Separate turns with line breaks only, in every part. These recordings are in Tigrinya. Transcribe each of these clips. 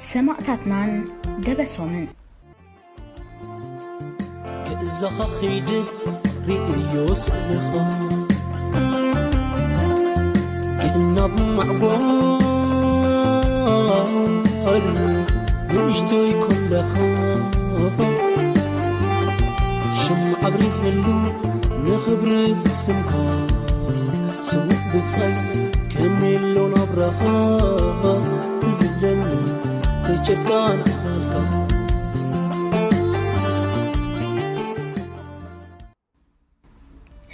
سماعتاتنان دبسومن
كأزخ خيد رئيوس لخا كأنا بمعبار ويشتوي كلها شم عبري هلو نخبرت السمكار سوق بطاي كملو نبرها تزلني تجرقان على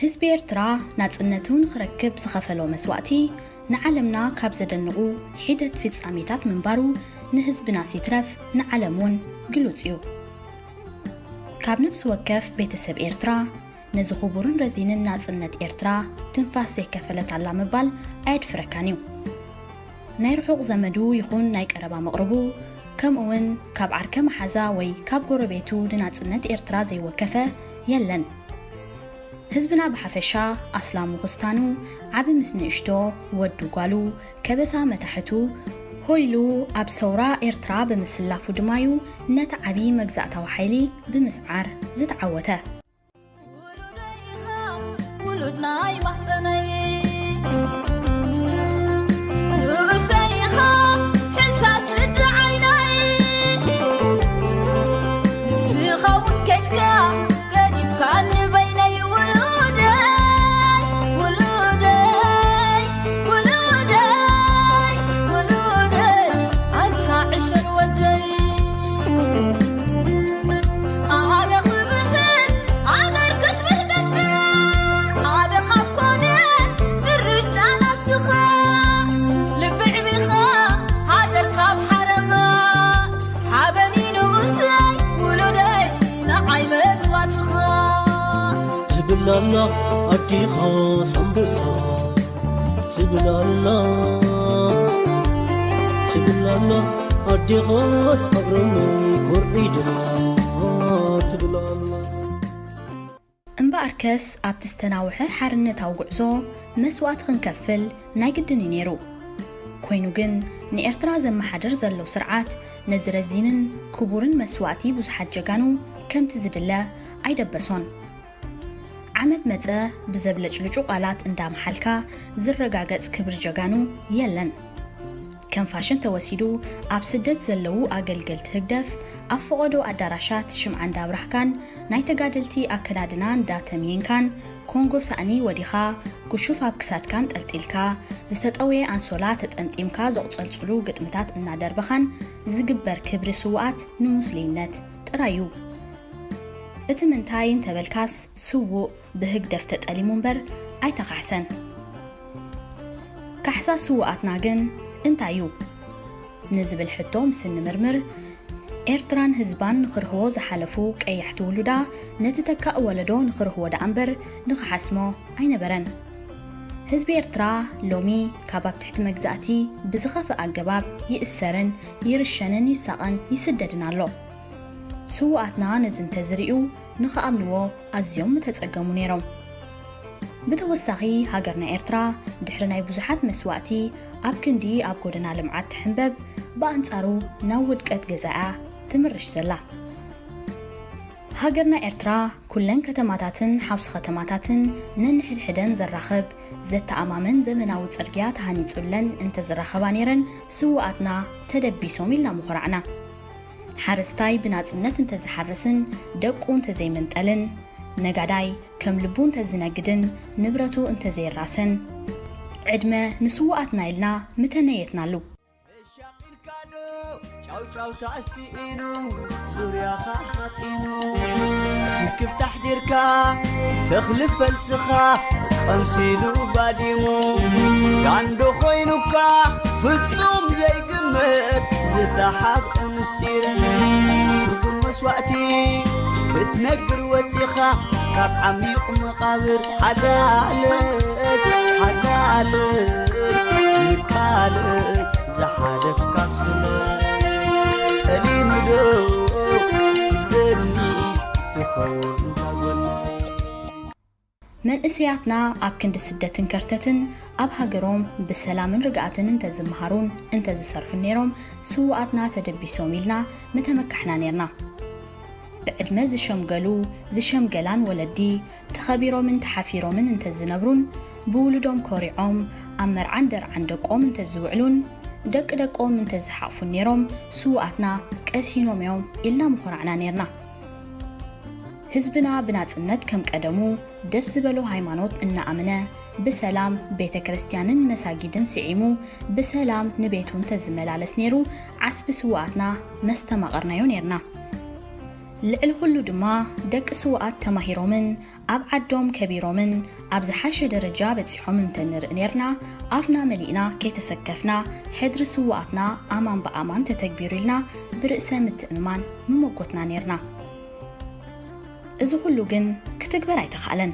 ህዝቢ ኤርትራ ናጽነቱን ክረክብ ዝኸፈሎ መስዋዕቲ ንዓለምና ካብ ዘደንቑ ሒደት ፍጻሜታት ምንባሩ ንህዝብና ሲትረፍ ንዓለሙን ግሉጽ እዩ። ካብ ነፍሲ ወከፍ ቤተሰብ ኤርትራ ነዚ ኽቡርን ረዚንን ናጽነት ኤርትራ ትንፋስ ዘይከፈለት ኣላ ምባል ኣየድፍረካን እዩ። ናይ ርሑቕ ዘመዱ ይኹን ናይ ቀረባ መቕረቡ ከምኡውን ካብ ዓርከ መሓዛ ወይ ካብ ጎረቤቱ ንናጽነት ኤርትራ ዘይወከፈ የለን። ህዝብና ብሓፈሻ ኣስላሙ ክርስታኑ ዓብ ምስ ንእሽቶ ወዱ ጓሉ ከበሳ መታሕቱ ሆይሉ ኣብ ሰውራ ኤርትራ ብምስላፉ ድማዩ ነቲ ዓቢ መግዛእታዊ ሓይሊ ብምስዓር ዝተዓወተ ውሉድናይ ማሕፀነይ
تبلالا أديها سنبسا تبلالا أديها صبرني كرعيدنا تبلالا
እምበኣርከስ ኣብ ትስተናውሐ ሓርነታዊ ጉዕዞ መስዋዕት ክንከፍል ናይ ግድን እዩ ነይሩ። ኮይኑ ግን ንኤርትራ ዘመሓደር ዘሎ ስርዓት ነዚ ረዚንን ክቡርን መስዋዕቲ ብዙሓት ጀጋኑ ከምቲ ዝድለ ኣይደበሶን። ዓመት መፀ ብዘብለጭልጩ ቃላት እንዳመሓልካ ዝረጋገጽ ክብሪ ጀጋኑ የለን። ከም ፋሽን ተወሲዱ ኣብ ስደት ዘለዉ ኣገልገልቲ ህግደፍ ኣብ ፈቐዶ ኣዳራሻት ሽምዓ እንዳብራህካን ናይ ተጋደልቲ ኣከዳድና እንዳተምየንካን ኮንጎ ሳእኒ ወዲኻ ጉሹፍ ኣብ ክሳድካን ጠልጢልካ ዝተጠወየ ኣንሶላ ተጠምጢምካ ዘቕፀልፅሉ ግጥምታት እናደርበኻን ዝግበር ክብሪ ስውኣት ንሙስሊምነት ጥራዩ። እቲ ምንታይ እንተበልካስ ስውእ ብህግደፍ ተጠሊሙ እምበር ኣይተኻሕሰን። ካሕሳ ስውኣትና ግን እንታዩ ንዝብል ሕቶ ምስ ንምርምር ኤርትራን ህዝባን ንኽርህቦ ዝሓለፉ ቀያሕቲ ውሉዳ ነቲ ተካእ ወለዶ ንኽርህቦ ዳ እምበር ንኽሓስሞ ኣይነበረን። ህዝቢ ኤርትራ ሎሚ ካብ ኣብ ትሕቲ መግዛእቲ ብዝኸፍእ ኣገባብ ይእሰርን ይርሸንን ይሳቐን ይስደድን ኣሎ። ስውኣትና ነዚ እንተዝሪኡ ንኽኣምንዎ ኣዝዮም ተጸገሙ ነይሮም። ብተወሳኺ ሃገርና ኤርትራ ድሕሪ ናይ ብዙሓት መስዋዕቲ ኣብ ክንዲ ኣብ ጎደና ልምዓት ትሕንበብ ብኣንጻሩ ናብ ውድቀት ገዛኣ ትምርሽ ዘላ። ሃገርና ኤርትራ ኩለን ከተማታትን ሓውሲ ከተማታትን ነንሕድሕደን ዘራኽብ ዘተኣማመን ዘመናዊ ጽርግያ ተሃኒጹለን እንተዝራኸባ ነይረን ስውኣትና ተደቢሶም ኢልና ምኹራዕና። ሓረስታይ ብናጽነት እንተዝሓርስን ደቁ እንተዘይመንጠልን ነጋዳይ ከም ልቡ እንተዝነግድን ንብረቱ እንተዘይራሰን ዕድመ ንስውኣትና ኢልና ምተነየትናሉ።
ጫው ታሲኢኑ ዙርያኻ ሓጢኑ ስክፍ ታሕዲርካ ተኽልፍ ፈልስኻ ቀምሲሉ ባዲሙ ጋንዶ ኾይኑካ ፍጹም ዘይግምት ዝተሓብ ምስጢር ትርጉም መስዋዕቲ ክትነግር ወፂኻ ካብ ዓሚቕ መቓብር ሓዳለት ይርካልእ ዝሓደፍካ ስለ ቀሊምዶ ትደኒ ትኸውን ታጐና
መንእስያትና ኣብ ክንዲ ስደትን ከርተትን ኣብ ሃገሮም ብሰላምን ርግኣትን እንተዝመሃሩን እንተዝሰርሑን ነይሮም ስውኣትና ተደቢሶም ኢልና ምተመካሕና ነርና። ብዕድመ ዝሸምገሉ ዝሸምገላን ወለዲ ተኸቢሮምን ተሓፊሮምን እንተዝነብሩን ብውልዶም ኮሪዖም ኣብ መርዓን ደርዓን ደቆም እንተዝውዕሉን ደቂ ደቆም እንተዝሓቕፉን ነይሮም ስውኣትና ቀሲኖም እዮም ኢልና ምኾራዕና ነርና። ህዝብና ብናጽነት ከም ቀደሙ ደስ ዝበሎ ሃይማኖት እናኣመነ ብሰላም ቤተ ክርስቲያንን መሳጊድን ስዒሙ ብሰላም ንቤቱ እንተዝመላለስ ነይሩ ዓስቢ ስውኣትና መስተማቐርናዮ ነርና። ልዕሊ ኩሉ ድማ ደቂ ስውኣት ተማሂሮምን ኣብ ዓዶም ከቢሮምን ኣብ ዝሓሸ ደረጃ በፂሖም እንተንርኢ ነርና ኣፍና መሊእና ከይተሰከፍና ሕድሪ ስውኣትና ኣማን ብኣማን ተተግቢሩ ኢልና ብርእሰ ምትእምማን ምመጎትና ነርና። እዚ ኩሉ ግን ክትግበር ኣይተኻለን።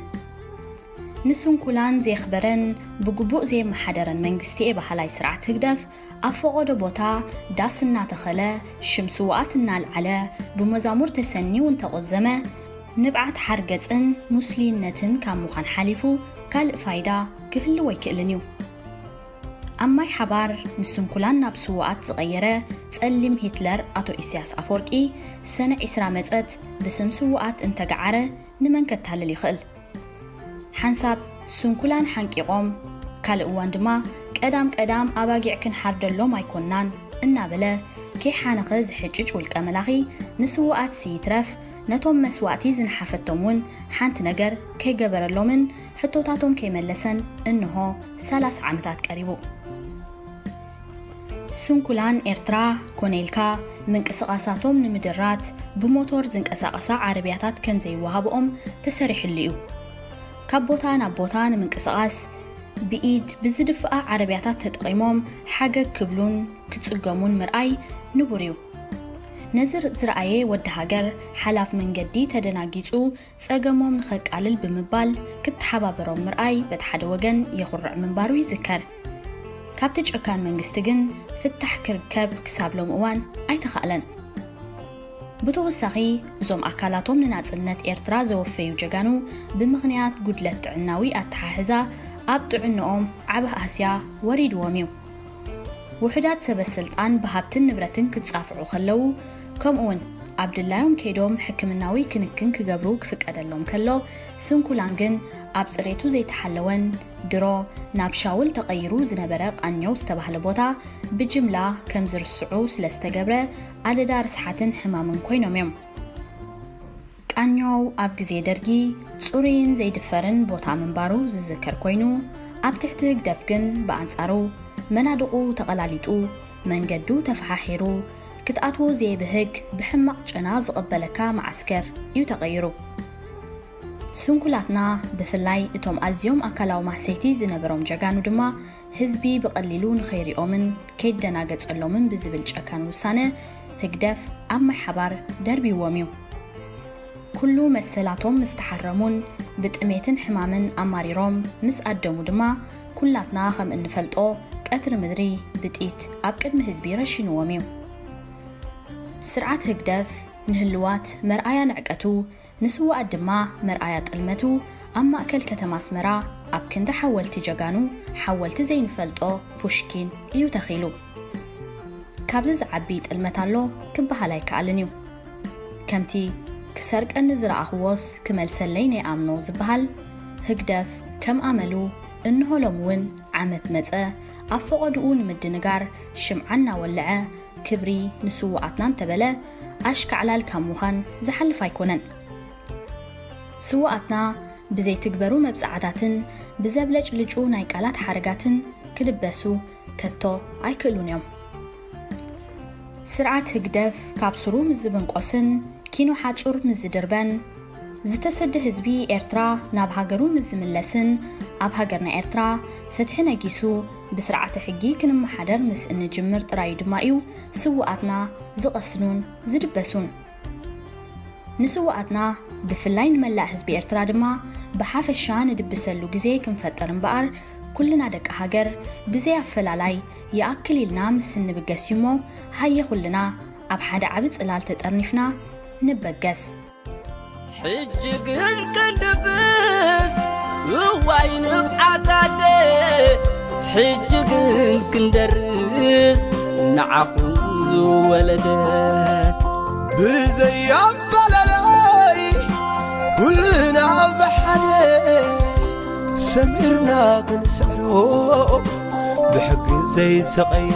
ንስንኩላን ዘይኽበረን ብግቡእ ዘይመሓደረን መንግስቲ ባህላዊ ስርዓት ህግደፍ ኣብ ፈቆዶ ቦታ ዳስ እናተኸለ ሽም ስውኣት እናልዓለ ብመዛሙር ተሰኒው እንተቆዘመ ንብዓት ሓርገፅን ሙስሊምነትን ካብ ምዃን ሓሊፉ ካልእ ፋይዳ ክህልዎ ኣይክእልን እዩ። ኣብ ማይ ሓባር ንስንኩላን ናብ ስውኣት ዝቐየረ ጸሊም ሂትለር ኣቶ ኢሳያስ ኣፈወርቂ ሰነ 20 መጸት ብስም ስውኣት እንተገዓረ ንመን ከታልል ይኽእል? ሓንሳብ ስንኩላን ሓንቂቖም ካልእ እዋን ድማ ቀዳም ኣባጊዕ ክንሓርደሎም ኣይኮናን እናበለ ከይሓነኸ ዝሕጭጭ ውልቀ መላኺ ንስውኣት ሲይትረፍ ነቶም መስዋእቲ ዝንሓፈቶም እውን ሓንቲ ነገር ከይገበረሎምን ሕቶታቶም ከይመለሰን እንሆ 30 ዓመታት ቀሪቡ። ስንኩላን ኤርትራ ኮነይልካ ምንቅስቓሳቶም ንምድራት ብሞቶር ዝንቀሳቐሳ ዓረብያታት ከም ዘይወሃብኦም ተሰሪሕሉ እዩ። ካብ ቦታ ናብ ቦታ ንምንቅስቓስ ብኢድ ብዝድፍኣ ዓረብያታት ተጠቒሞም ሓገግ ክብሉን ክጽገሙን ምርኣይ ንቡር እዩ። ነዚ ዝረኣየ ወዲ ሃገር ሓላፍ መንገዲ ተደናጊጹ ጸገሞም ንኸቃልል ብምባል ክትሓባበሮም ምርኣይ በቲ ሓደ ወገን የኹርዕ ምንባሩ ይዝከር። ካብቲ ጨካን መንግስቲ ግን ፍታሕ ክርከብ ክሳብሎም እዋን ኣይተኻእለን። ብተወሳኺ እዞም ኣካላቶም ንናጽነት ኤርትራ ዘወፈዩ ጀጋኑ ብምኽንያት ጉድለት ጥዕናዊ ኣተሓሕዛ ኣብ ጥዕንኦም ዓበ ኣስያ ወሪድዎም እዩ። ውሕዳት ሰበስልጣን ብሃብትን ንብረትን ክትጻፍዑ ከለዉ ከምኡውን ኣብ ድላዮም ከይዶም ሕክምናዊ ክንክን ክገብሩ ክፍቀደሎም ከሎ ስንኩላን ግን ኣብ ጽሬቱ ዘይተሓለወን ድሮ ናብ ሻውል ተቐይሩ ዝነበረ ቃኘው ዝተባህለ ቦታ ብጅምላ ከም ዝርስዑ ስለ ዝተገብረ ኣደዳ ርስሓትን ሕማምን ኮይኖም እዮም። ቃኘው ኣብ ግዜ ደርጊ ጽሩይን ዘይድፈርን ቦታ ምንባሩ ዝዝከር ኮይኑ ኣብ ትሕቲ ህግደፍ ግን ብኣንጻሩ መናድቑ ተቐላሊጡ መንገዱ ተፈሓሒሩ ክትኣትዎ ዘይብህግ ብሕማቕ ጨና ዝቕበለካ ማዓስከር እዩ ተቐይሩ። ስንኩላትና ብፍላይ እቶም ኣዝዮም ኣካላዊ ማሕሰይቲ ዝነበሮም ጀጋኑ ድማ ህዝቢ ብቐሊሉ ንኸይሪኦምን ከይደናገጸሎምን ብዝብል ጨካን ውሳነ ህግደፍ ኣብ ማይ ሓባር ደርቢዎም እዩ። ኩሉ መሰላቶም ምስ ተሓረሙን ብጥሜትን ሕማምን ኣማሪሮም ምስ ኣደሙ ድማ ኩላትና ከም እንፈልጦ ቀትሪ ምድሪ ብጢት ኣብ ቅድሚ ህዝቢ ረሽንዎም እዩ። ስርዓት ህግደፍ ንህልዋት መርኣያ ንዕቀቱ ንስውኣት ድማ መርኣያ ጥልመቱ ኣብ ማእከል ከተማ ኣስመራ ኣብ ክንዲ ሓወልቲ ጀጋኑ ሓወልቲ ዘይንፈልጦ ፑሽኪን እዩ ተኺሉ። ካብዚ ዝዓቢ ጥልመት ኣሎ ክበሃል ኣይከኣልን እዩ። ከምቲ ክሰርቀኒ ዝረኣኽዎስ ክመልሰለይ ናይ ኣምኖ ዝበሃል ህግደፍ ከም ኣመሉ እንሆሎም እውን ዓመት መፀ ኣብ ፈቐድኡ ንምድንጋር ሽምዓ እናወልዐ ክብሪ ንስውኣትና እንተበለ ኣሽካዕላል ካብ ምዃን ዝሓልፍ ኣይኮነን። ስውኣትና ብዘይትግበሩ መብፃዕታትን ብዘብለጭልጩ ናይ ቃላት ሓረጋትን ክድበሱ ከቶ ኣይክእሉን እዮም። ስርዓት ህግደፍ ካብ ስሩ ምዝብንቆስን ኪኖ ሓጹር ምዝድርበን ዝተሰደ ህዝቢ ኤርትራ ናብ ሃገሩ ምዝምለስን ኣብ ሃገርና ኤርትራ ፍትሒ ነጊሱ ብስርዓተ ሕጊ ክንመሓደር ምስ እንጅምር ጥራዩ ድማ እዩ ስውኣትና ዝቐስኑን ዝድበሱን። ንስውኣትና ብፍላይ ንመላእ ህዝቢ ኤርትራ ድማ ብሓፈሻ ንድብሰሉ ግዜ ክንፈጠር እምበኣር ኩልና ደቂ ሃገር ብዘይ ኣፈላላይ ይኣክል ኢልና ምስ እንብገስ እሞ ሃየ ኩልና ኣብ ሓደ ዓቢ ጽላል ተጠርኒፍና ንበገስ።
ሕጂ ግን ከንድብስ
وين بعتادي حجكن كندرس نعقل ولدت
بزي عبالي كلنا بحدي سميرنا كنسعرو بحق زي سقيد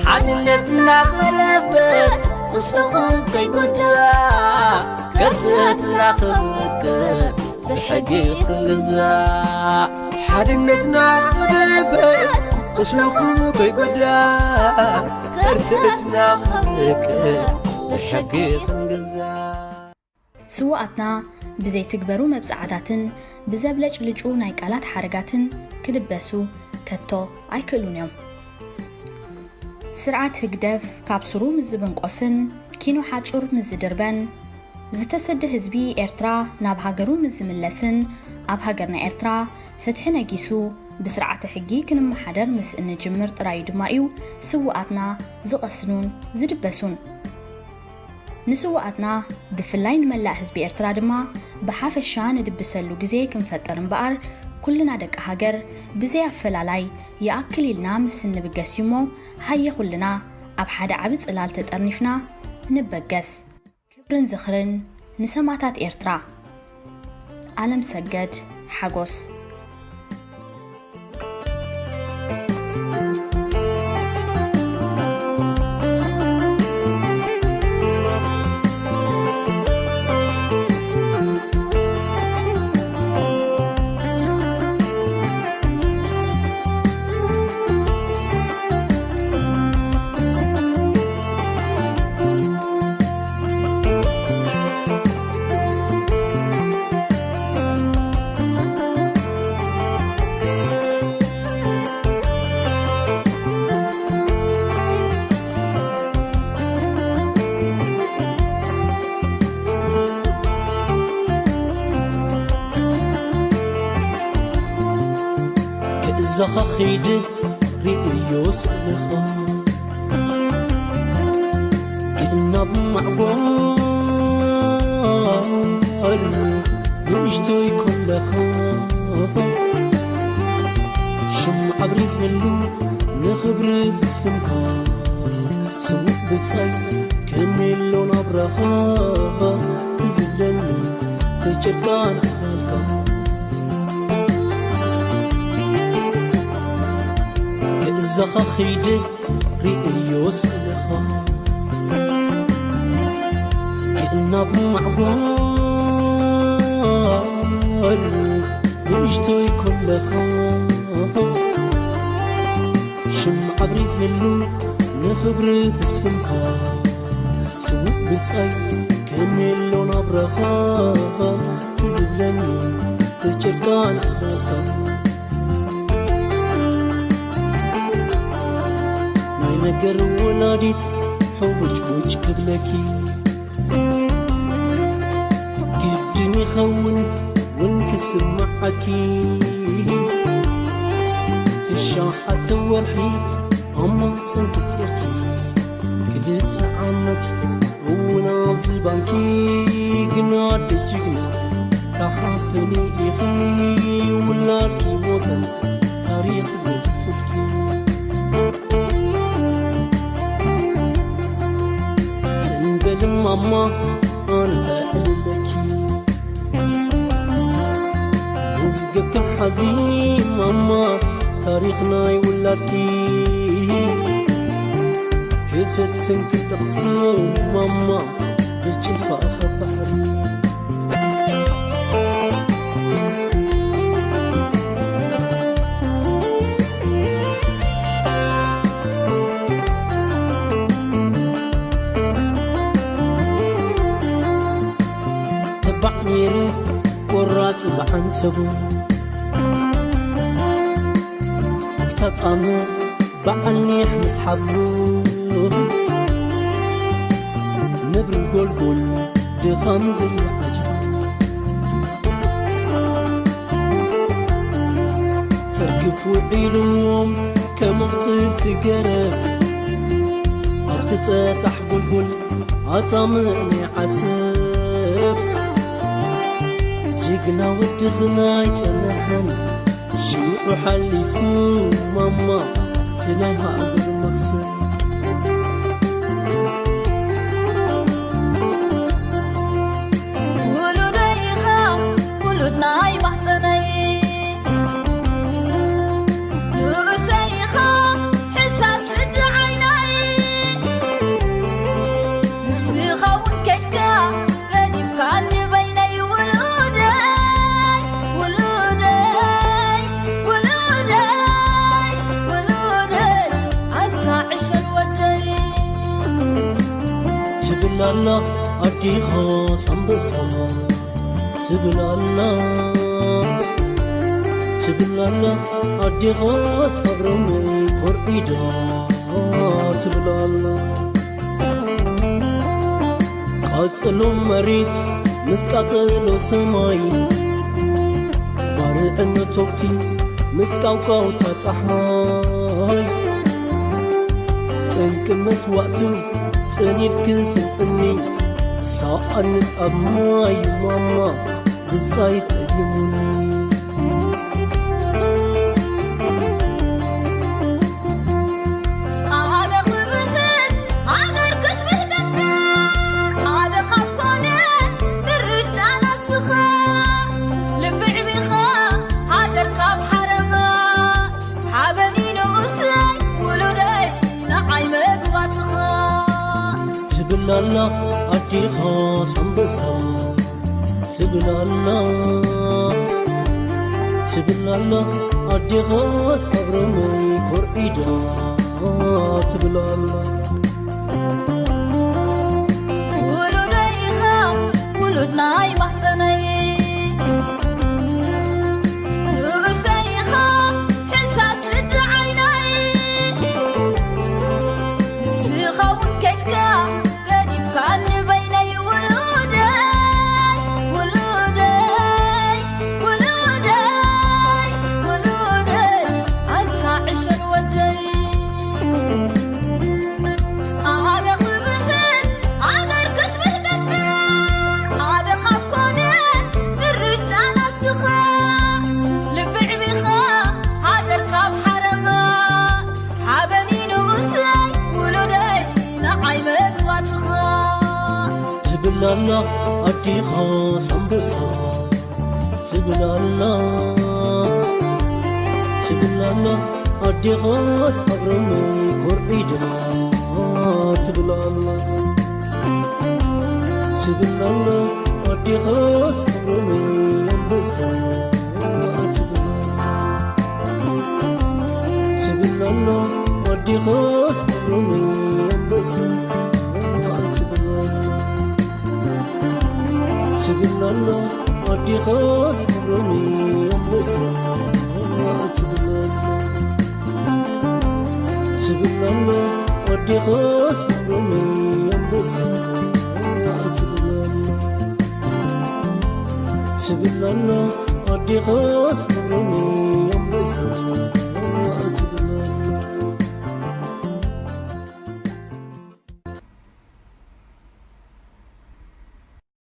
حدلتنا خلبت قصتهم كي قدوا كرتنا خلبت بحقيق النزاع
حدلتنا خلبت قصتهم كي قدوا كرتنا خلبت بحقيق النزاع
سواءتنا بزي تكبروا مبزعاتاتن بزبلج لجو نايقالات حرقاتن كدبسو كتو ايكلون يوم سرعات هقدف كابسرو مزبن قوسن كينو حاتور مزدربن زتسد هزبي إرترا ناب هاجرو مزملسن اب هاجرنا إرترا فتحنا جيسو بسرعات حقي كن محضر مس ان جمر ترايد مايو سواءتنا زقسنون زدبسون نسواءتنا بفلاين ملا هزبي إرترا دما بحافشان دبسلو جزي كنفترن بقر كلنا دك هاجر بزي فلالاي يأكل لنا مسن بقسيمو هيا كلنا اب حدا عبد صلال تطرنفنا نبقس كبرن زخرن نسماتات إرترا عالم سجد حقوس
زخخيد رئيو سلخا كنا بمعقار ويشتوي كلخا شم عبري هلو نخبرت السمكا سوق بتاي كملون عبرها تزلني تجرقان عالكا زخخيد رئيو سلخا كنا بمعقار ويشتوي كلخا شم عبري هلو نخبرت السمكا سوق بتاي كملون عبرها تزبلني تجرقان عالكا نقر ولاديت حوج بوج قبلكي قدني خون ونكسب معكي تشاحة ورحي أما تنكتيركي كدت عمت ونازي بانكي قناد جينا تحطني إخي ولادكي موتن تاريخ بدفلكي ماما أنا أقلكي نزقك حزين ماما تاريخنا يولدكي كيف تنك تقسم ماما بتشوف أخر بحري بعميرو قرات بعنتبو تطعمو بعني حمس حبو نبر قلقل دخام زي عجب ترقف وعيلهم كمقطف تقرب أرتتح قلقل عطامني حسب جقنا ودخنا يتنحن شيء حلفو ماما تنها أقر مقصد
ولديها ولدنا يبحثني نبسيها حساس للجعيني نسيخا ونكتكا قديف كان بيني ولودي ولودي ولودي ولودي عسى عش الودي
تبل الله أديها صنبصها تبل الله أديها صبرمي كورئيدا تبل الله قاتلو مريت مسقاتلو سماي بارئن توكتي مسقاوكاو تاصحاي تنك مسواتو صنيف كسبني ساعن أماي ماما بزايف أدمني تبل الله أديها صنبصها تبل الله أديها صبرمي كورئيدا تبل الله
ولديها ولدنا يبحثني نبسيها حساس للجعيني نسيخا ونكتكا قديف كان بيني ولودي ولودي ولودي ولودي عسى عش الودي هذا قبثت عقر كتبه دكا هذا خبكوني بالرجال السخا لبع بخا هذا ركاب حرخا حابنين ومسي ولودي نعي مسواتخا
تبل الله أديها صنبصها تبل الله أديها صبرمي كورئيدا تبل الله أديها صبرمي ينبسا تبل الله أديها صبرمي ينبسا تبل الله أديها صبرمي ينبسا تبل الله أديها صبرمي ينبسا تبل الله أديها صبرمي ينبسا تبل